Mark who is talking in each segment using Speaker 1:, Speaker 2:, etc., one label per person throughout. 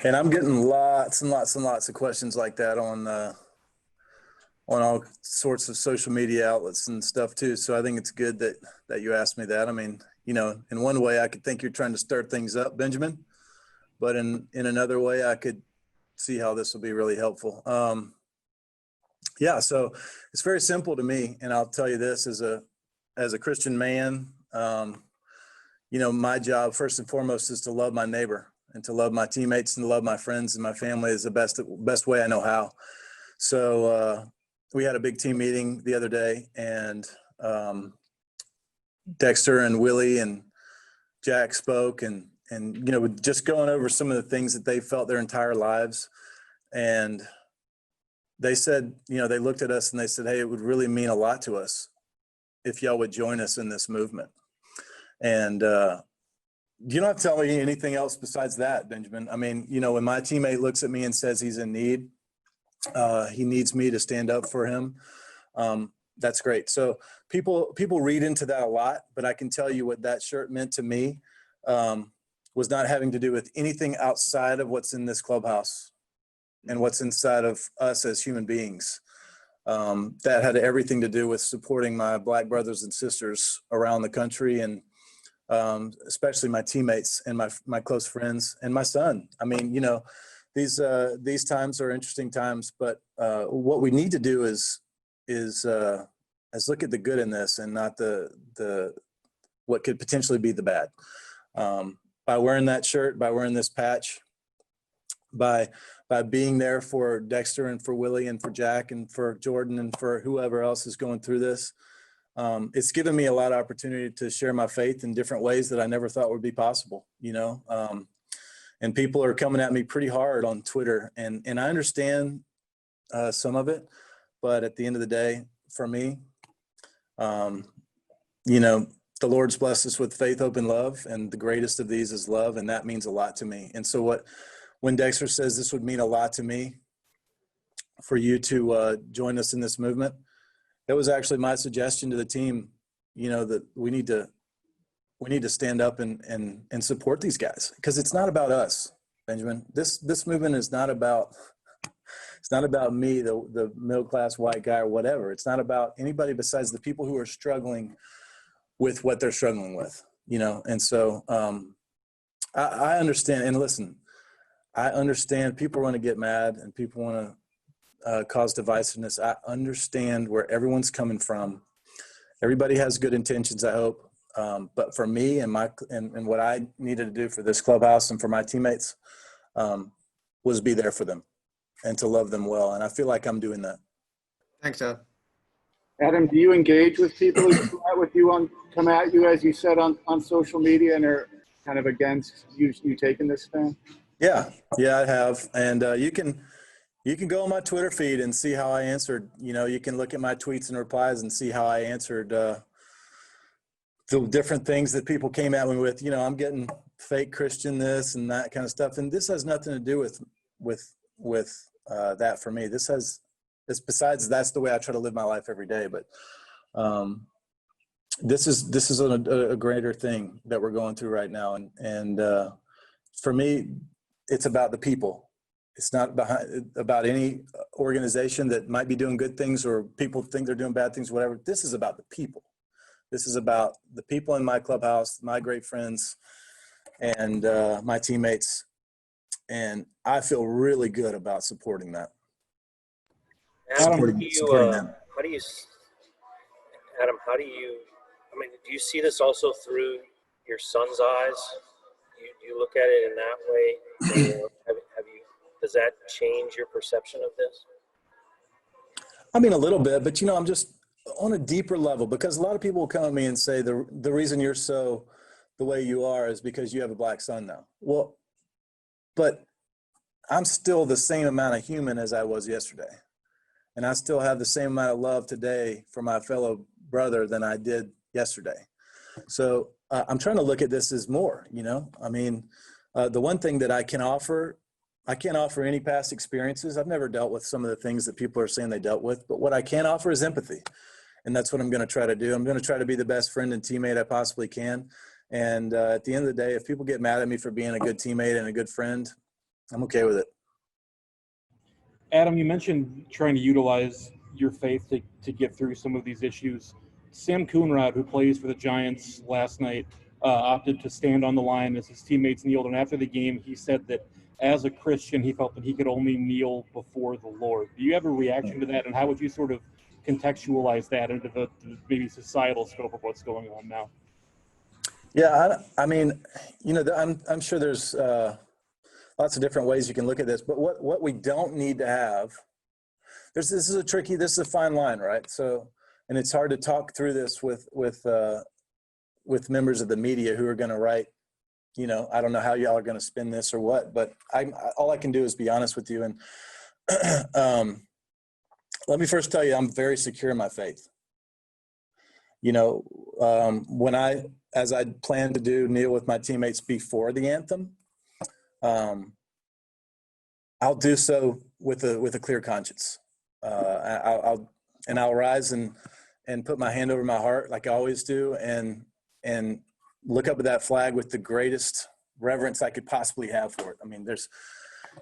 Speaker 1: And I'm getting lots and lots and lots of questions like that on all sorts of social media outlets and stuff too. So I think it's good that you asked me that. I mean, in one way I could think you're trying to stir things up, Benjamin, but in another way I could see how this will be really helpful. Yeah, so it's very simple to me, and I'll tell you this as a Christian man, my job first and foremost is to love my neighbor and to love my teammates and to love my friends and my family is the best way I know how. So we had a big team meeting the other day, and Dexter and Willie and Jack spoke, and just going over some of the things that they felt their entire lives. And they said, they looked at us and they said, hey, it would really mean a lot to us if y'all would join us in this movement. And you don't have to tell me anything else besides that, Benjamin. I mean, when my teammate looks at me and says he's in need, he needs me to stand up for him. That's great. So people read into that a lot, but I can tell you what that shirt meant to me was not having to do with anything outside of what's in this clubhouse and what's inside of us as human beings. That had everything to do with supporting my Black brothers and sisters around the country, and especially my teammates and my close friends and my son. I mean, these times are interesting times, but what we need to do is look at the good in this and not the what could potentially be the bad. By wearing that shirt, by wearing this patch, by being there for Dexter and for Willie and for Jack and for Jordan and for whoever else is going through this, it's given me a lot of opportunity to share my faith in different ways that I never thought would be possible, and people are coming at me pretty hard on Twitter, and I understand some of it, but at the end of the day, for me, the Lord's blessed us with faith, hope, and love, and the greatest of these is love, and that means a lot to me. And so when Dexter says this would mean a lot to me for you to join us in this movement, it was actually my suggestion to the team, that we need to stand up and support these guys, because it's not about us, Benjamin. This movement is not about, it's not about me, the middle-class white guy or whatever. It's not about anybody besides the people who are struggling with what they're struggling with, And so I understand, and listen, I understand people want to get mad and people want to cause divisiveness. I understand where everyone's coming from. Everybody has good intentions, I hope. But for me and what I needed to do for this clubhouse and for my teammates was be there for them and to love them well. And I feel like I'm doing that.
Speaker 2: Thanks, Ed.
Speaker 3: Adam, do you engage with people who come at you, as you said, on social media and are kind of against you taking this stand?
Speaker 1: Yeah, I have. And you can go on my Twitter feed and see how I answered. You can look at my tweets and replies and see how I answered the different things that people came at me with. I'm getting fake Christian this and that kind of stuff. And this has nothing to do with that for me. It's besides that's the way I try to live my life every day. But this is a greater thing that we're going through right now. And for me, it's about the people. It's not about any organization that might be doing good things or people think they're doing bad things, whatever. This is about the people. This is about the people in my clubhouse, my great friends, and my teammates. And I feel really good about supporting that.
Speaker 4: Adam, Adam, I mean, do you see this also through your son's eyes? Do you look at it in that way? Does that change your perception of this?
Speaker 1: I mean, a little bit, but I'm just on a deeper level, because a lot of people will come at me and say the reason you're so the way you are is because you have a Black son now. Well, but I'm still the same amount of human as I was yesterday. And I still have the same amount of love today for my fellow brother than I did yesterday. So I'm trying to look at this as more, I mean, the one thing that I can't offer any past experiences. I've never dealt with some of the things that people are saying they dealt with, but what I can offer is empathy. And that's what I'm going to try to do. I'm going to try to be the best friend and teammate I possibly can. And at the end of the day, if people get mad at me for being a good teammate and a good friend, I'm okay with it.
Speaker 2: Adam, you mentioned trying to utilize your faith to get through some of these issues. Sam Coonrod, who plays for the Giants last night, opted to stand on the line as his teammates kneeled. And after the game, he said that as a Christian, he felt that he could only kneel before the Lord. Do you have a reaction to that? And how would you sort of contextualize that into the maybe societal scope of what's going on now?
Speaker 1: Yeah, I mean, you know, I'm sure there's lots of different ways you can look at this, but what we don't need to have, this is a fine line, right? So, and it's hard to talk through this with members of the media who are going to write, you know, I don't know how y'all are going to spin this or what, but all I can do is be honest with you. And let me first tell you, I'm very secure in my faith. You know, as I plan to do, kneel with my teammates before the anthem, I'll do so with a clear conscience. I'll rise and put my hand over my heart like I always do, and look up at that flag with the greatest reverence I could possibly have for it. I mean,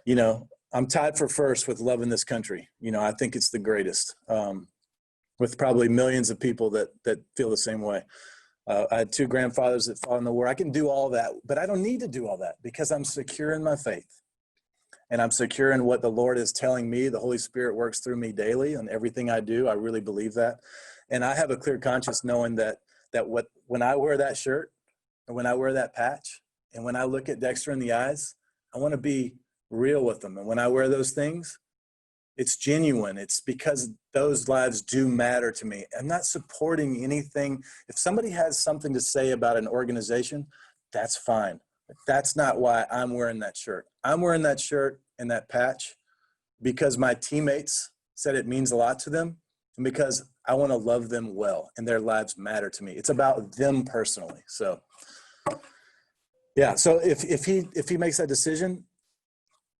Speaker 1: you know, I'm tied for first with loving this country. You know, I think it's the greatest, with probably millions of people that feel the same way. I had two grandfathers that fought in the war. I can do all that, but I don't need to do all that because I'm secure in my faith. And I'm secure in what the Lord is telling me. The Holy Spirit works through me daily and everything I do. I really believe that. And I have a clear conscience knowing that when I wear that shirt and when I wear that patch and when I look at Dexter in the eyes, I want to be real with them. And when I wear those things, it's genuine. It's because those lives do matter to me. I'm not supporting anything. If somebody has something to say about an organization, that's fine. But that's not why I'm wearing that shirt. I'm wearing that shirt and that patch because my teammates said it means a lot to them and because I want to love them well and their lives matter to me. It's about them personally. So, yeah. So if he makes that decision,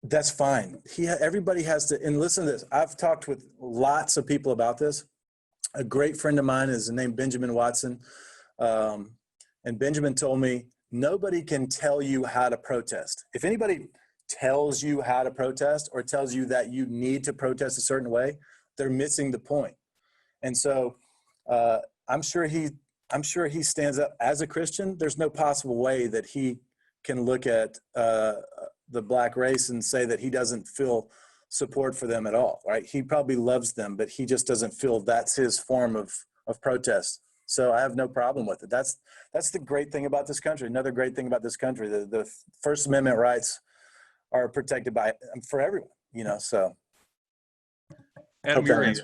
Speaker 1: that's fine. Everybody has to, and listen to this. I've talked with lots of people about this. A great friend of mine is named Benjamin Watson. And Benjamin told me, nobody can tell you how to protest. If anybody tells you how to protest or tells you that you need to protest a certain way, they're missing the point. And so I'm sure he stands up as a Christian. There's no possible way that he can look at the black race and say that he doesn't feel support for them at all, right? He probably loves them, but he just doesn't feel that's his form of protest. So I have no problem with it. That's the great thing about this country. Another great thing about this country, the First Amendment rights are protected for everyone, you know, so.
Speaker 5: Adam, you're a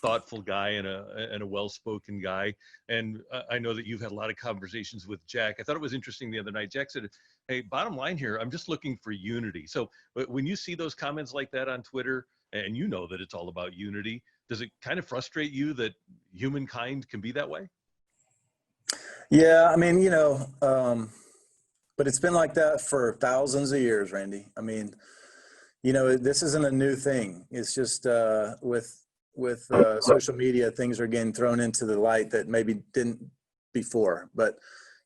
Speaker 5: thoughtful guy and a well-spoken guy. And I know that you've had a lot of conversations with Jack. I thought it was interesting the other night. Jack said, hey, bottom line here, I'm just looking for unity. So when you see those comments like that on Twitter, and you know that it's all about unity, does it kind of frustrate you that humankind can be that way?
Speaker 1: Yeah, I mean, you know, but it's been like that for thousands of years, Randy. I mean, you know, this isn't a new thing. It's just with social media, things are getting thrown into the light that maybe didn't before. But,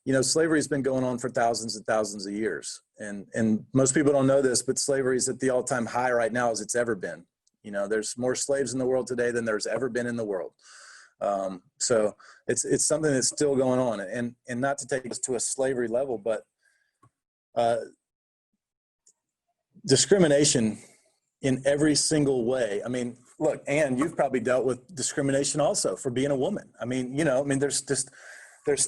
Speaker 1: you know, slavery has been going on for thousands and thousands of years. And most people don't know this, but slavery is at the all-time high right now as it's ever been. You know, there's more slaves in the world today than there's ever been in the world. So it's something that's still going on. And not to take us to a slavery level, but discrimination in every single way. I mean, look, Ann, you've probably dealt with discrimination also for being a woman. I mean, you know, I mean, there's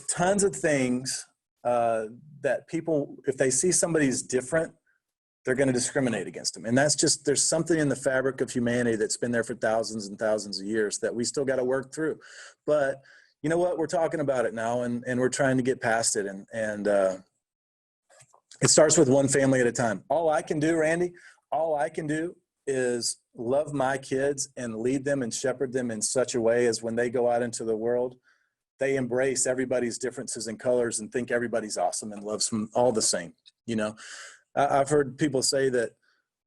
Speaker 1: tons of things that people, if they see somebody's different, they're going to discriminate against them. And that's just, there's something in the fabric of humanity that's been there for thousands and thousands of years that we still got to work through. But you know what, we're talking about it now and we're trying to get past it. And it starts with one family at a time. All I can do, Randy, all I can do is love my kids and lead them and shepherd them in such a way as when they go out into the world, they embrace everybody's differences and colors and think everybody's awesome and loves them all the same. You know, I've heard people say that,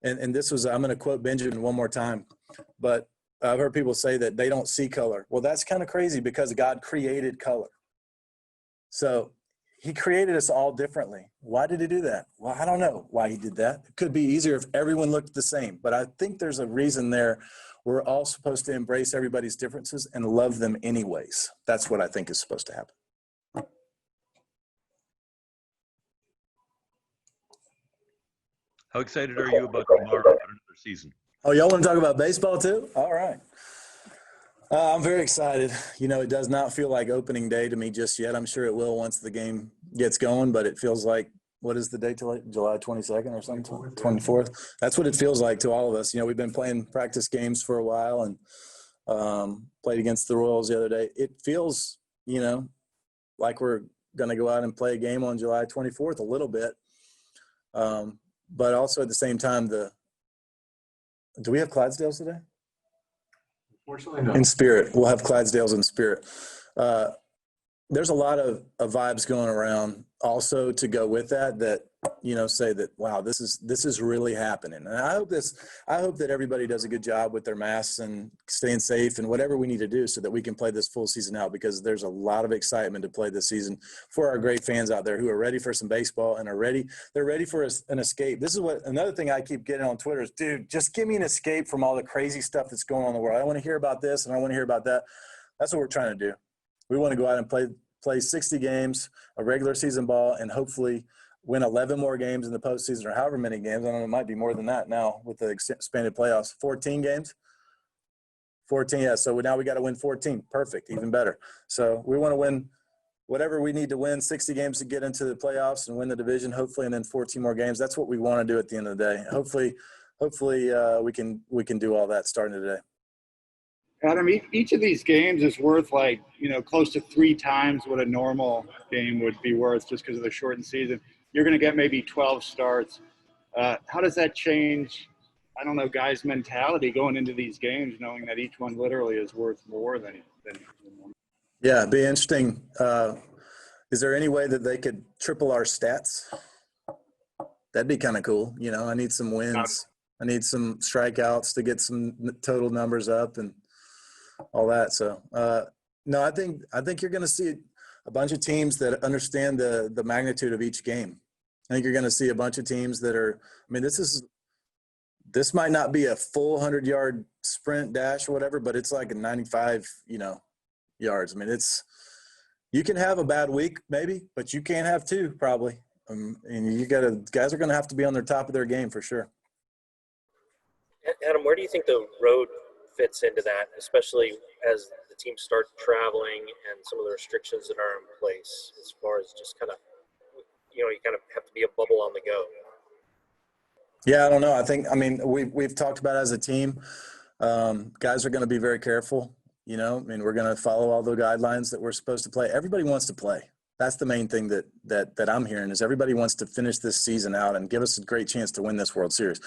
Speaker 1: and this was, I'm going to quote Benjamin one more time, but I've heard people say that they don't see color. Well, that's kind of crazy because God created color. So he created us all differently. Why did he do that? Well, I don't know why he did that. It could be easier if everyone looked the same, but I think there's a reason there. We're all supposed to embrace everybody's differences and love them anyways. That's what I think is supposed to happen.
Speaker 5: How excited are you about tomorrow about another season?
Speaker 1: Oh, y'all want to talk about baseball too? All right. I'm very excited. You know, it does not feel like opening day to me just yet. I'm sure it will once the game gets going, but it feels like, what is the date till July 22nd or something? 24th. That's what it feels like to all of us. You know, we've been playing practice games for a while and played against the Royals the other day. It feels, you know, like we're going to go out and play a game on July 24th a little bit. But also at the same time, do we have Clydesdales today?
Speaker 6: Unfortunately, no.
Speaker 1: In spirit. We'll have Clydesdales in spirit. There's a lot of vibes going around also to go with that, you know, say that, wow, this is really happening. And I hope that everybody does a good job with their masks and staying safe and whatever we need to do so that we can play this full season out, because there's a lot of excitement to play this season for our great fans out there who are ready for some baseball and they're ready for an escape. This is another thing I keep getting on Twitter is, dude, just give me an escape from all the crazy stuff that's going on in the world. I want to hear about this and I want to hear about that. That's what we're trying to do. We want to go out and play 60 games, a regular season ball, and hopefully win 11 more games in the postseason, or however many games. I don't know, it might be more than that now with the expanded playoffs. 14 games? 14, yeah. So now we got to win 14. Perfect, even better. So we want to win whatever we need to win, 60 games to get into the playoffs and win the division, hopefully, and then 14 more games. That's what we want to do at the end of the day. Hopefully we can do all that starting today.
Speaker 3: Adam, each of these games is worth like, you know, close to 3 times what a normal game would be worth just because of the shortened season. You're going to get maybe 12 starts. How does that change, I don't know, guys' mentality going into these games, knowing that each one literally is worth more than one?
Speaker 1: Yeah, it'd be interesting. Is there any way that they could triple our stats? That'd be kind of cool. You know, I need some wins. I need some strikeouts to get some total numbers up and all that. So, no, I think you're going to see a bunch of teams that understand the magnitude of each game. I think you're going to see a bunch of teams that are, I mean, this might not be a full 100-yard sprint dash or whatever, but it's like a 95, you know, yards. I mean, you can have a bad week maybe, but you can't have 2 probably. And guys are going to have to be on their top of their game for sure.
Speaker 4: Adam, where do you think the road fits into that, especially as the teams start traveling and some of the restrictions that are in place, as far as just kind of, you know, you kind of have to be a bubble on the go?
Speaker 1: Yeah, I don't know. I mean, we've talked about it as a team. Guys are going to be very careful. You know, I mean, we're going to follow all the guidelines that we're supposed to play. Everybody wants to play. That's the main thing that I'm hearing is everybody wants to finish this season out and give us a great chance to win this World Series.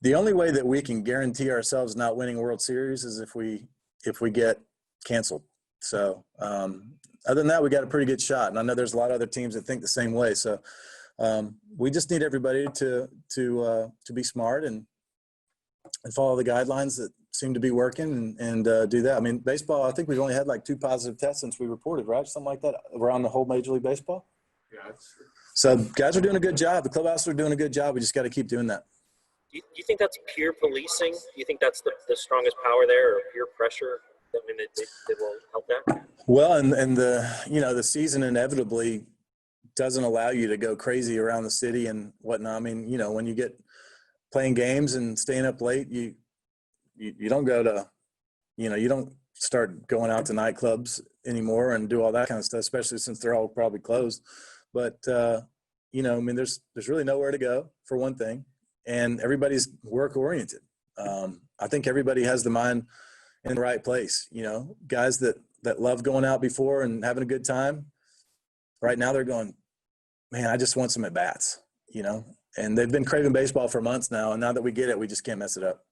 Speaker 1: The only way that we can guarantee ourselves not winning World Series is if we get canceled. So other than that, we got a pretty good shot. And I know there's a lot of other teams that think the same way. So we just need everybody to be smart and follow the guidelines that seem to be working and do that. I mean, baseball, I think we've only had like 2 positive tests since we reported, right? Something like that around the whole Major League Baseball.
Speaker 6: Yeah, that's true.
Speaker 1: So guys are doing a good job. The clubhouse are doing a good job. We just got to keep doing that.
Speaker 4: Do you think that's peer policing? Do you think that's the strongest power there, or peer pressure? I mean, it will help that?
Speaker 1: Well, and the season inevitably doesn't allow you to go crazy around the city and whatnot. I mean, you know, when you get playing games and staying up late, you don't go to, you know, you don't start going out to nightclubs anymore and do all that kind of stuff, especially since they're all probably closed. But, you know, I mean, there's really nowhere to go for one thing. And everybody's work oriented. I think everybody has the mind in the right place. You know, guys that love going out before and having a good time. Right now they're going, man, I just want some at bats, you know, and they've been craving baseball for months now. And now that we get it, we just can't mess it up.